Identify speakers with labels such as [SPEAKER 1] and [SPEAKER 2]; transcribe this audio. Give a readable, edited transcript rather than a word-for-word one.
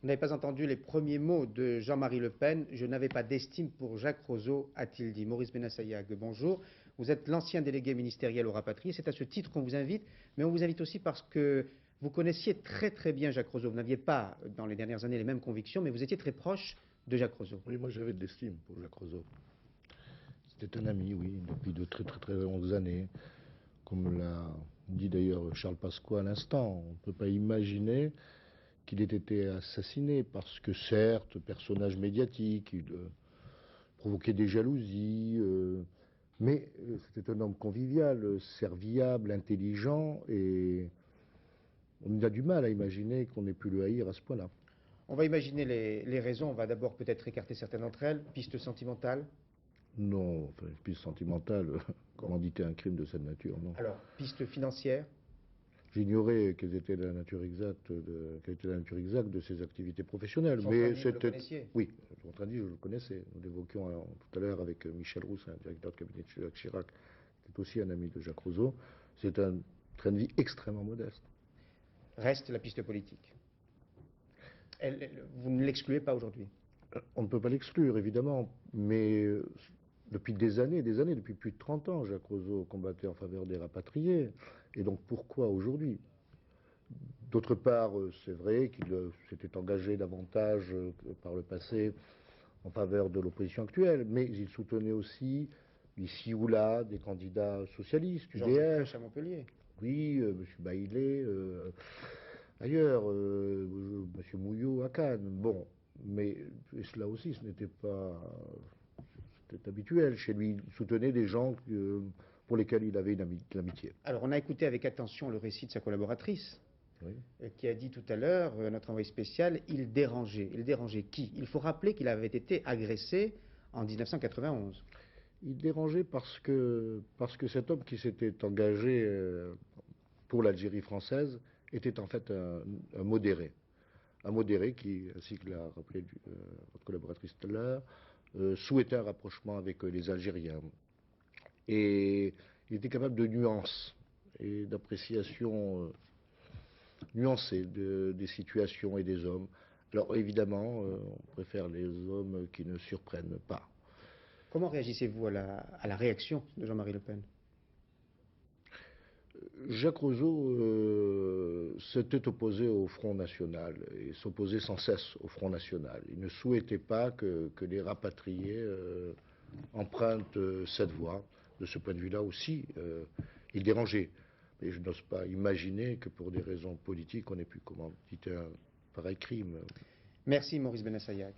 [SPEAKER 1] Vous n'avez pas entendu les premiers mots de Jean-Marie Le Pen. Je n'avais pas d'estime pour Jacques Roseau, a-t-il dit. Maurice Bennassayag, bonjour. Vous êtes l'ancien délégué ministériel aux rapatriés. C'est à ce titre qu'on vous invite, mais on vous invite aussi parce que vous connaissiez très très bien Jacques Roseau. Vous n'aviez pas, dans les dernières années, les mêmes convictions, mais vous étiez très proche de Jacques Roseau.
[SPEAKER 2] Oui, moi j'avais de l'estime pour Jacques Roseau. C'était un ami, oui, depuis de très très très longues années. Comme l'a dit d'ailleurs Charles Pasqua à l'instant, on ne peut pas imaginer qu'il ait été assassiné parce que certes, personnage médiatique, il provoquait des jalousies, mais c'était un homme convivial, serviable, intelligent, et on a du mal à imaginer qu'on ait pu le haïr à ce point-là.
[SPEAKER 1] On va imaginer les raisons. On va d'abord peut-être écarter certaines d'entre elles. Piste sentimentale.
[SPEAKER 2] Non, enfin, une piste sentimentale, commanditer un crime de cette nature, non.
[SPEAKER 1] Alors, piste financière.
[SPEAKER 2] J'ignorais quelle était la nature exacte de ses activités professionnelles.
[SPEAKER 1] Mais vous le connaissiez?
[SPEAKER 2] Oui, Jean-Trendy, je le connaissais. Nous l'évoquions tout à l'heure avec Michel Rousse, un directeur de cabinet de Jacques Chirac, qui est aussi un ami de Jacques Roseau. C'est un train de vie extrêmement modeste.
[SPEAKER 1] Reste la piste politique. Vous ne l'excluez pas aujourd'hui?
[SPEAKER 2] On ne peut pas l'exclure, évidemment, mais depuis des années, depuis plus de 30 ans, Jacques Roseau combattait en faveur des rapatriés. Et donc pourquoi aujourd'hui? D'autre part, c'est vrai qu'il s'était engagé davantage par le passé en faveur de l'opposition actuelle, mais il soutenait aussi, ici ou là, des candidats socialistes,
[SPEAKER 1] Georges
[SPEAKER 2] UDR.
[SPEAKER 1] Crèche à Montpellier.
[SPEAKER 2] Oui, M. Baillet, ailleurs, M. Mouillot à Cannes. Bon, mais cela aussi, ce n'était pas... C'était habituel chez lui. Il soutenait des gens pour lesquels il avait de l'amitié.
[SPEAKER 1] Alors, on a écouté avec attention le récit de sa collaboratrice,
[SPEAKER 2] Oui.
[SPEAKER 1] Qui a dit tout à l'heure, notre envoyé spécial, il dérangeait. Il dérangeait qui? Il faut rappeler qu'il avait été agressé en 1991.
[SPEAKER 2] Il dérangeait parce que cet homme qui s'était engagé pour l'Algérie française était en fait un modéré. Un modéré qui, ainsi que l'a rappelé votre collaboratrice tout à l'heure, souhaitait un rapprochement avec les Algériens. Et il était capable de nuances et d'appréciation nuancée des situations et des hommes. Alors évidemment, on préfère les hommes qui ne surprennent pas.
[SPEAKER 1] Comment réagissez-vous à la réaction de Jean-Marie Le Pen?
[SPEAKER 2] Jacques Roseau s'était opposé au Front National et s'opposait sans cesse au Front National. Il ne souhaitait pas que les rapatriés empruntent cette voie. De ce point de vue-là aussi, il dérangeait. Mais je n'ose pas imaginer que pour des raisons politiques, on ait pu commanditer un pareil crime.
[SPEAKER 1] Merci Maurice Bennassayag.